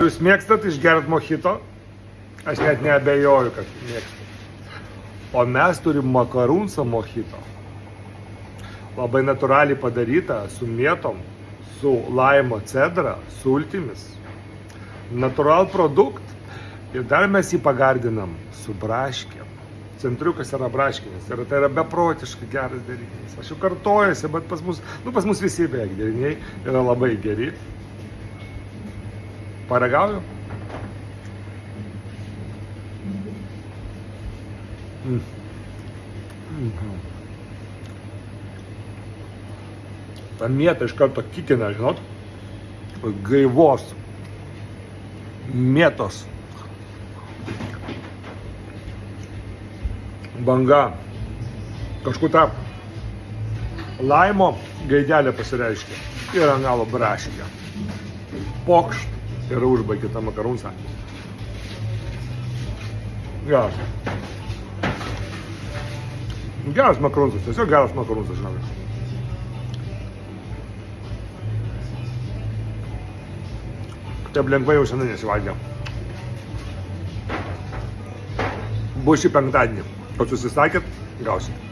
Jūs mėgstat išgert mojito? Aš net neabejoju, kad mėgstat. O mes turim makarūnsą mojito. Labai natūraliai padaryta, su mėtom, su laimo cedra, sultimis. Natural produkt. Ir dar mes jį pagardinam su braškėm. Centriukas yra braškinis. Ir tai yra beprotiškai geras derinys. Aš jau kartojuosi, bet pas mus visi beveik deriniai yra labai geri. Paragauju? Ta mėta iš karto kikina, žinot, gaivos mėtos banga, kažkur ta laimo gaidelė pasireiškia ir ant galo braškė. Pokšt ir užbaigė tą makarūnsą. Geras. Geras makarūnsas, tiesiog geras makarūnsas, žinokit. Taip lengvai jau senai nesivalgė. Bus šį penktadienį. Kad susisakėt, gausit.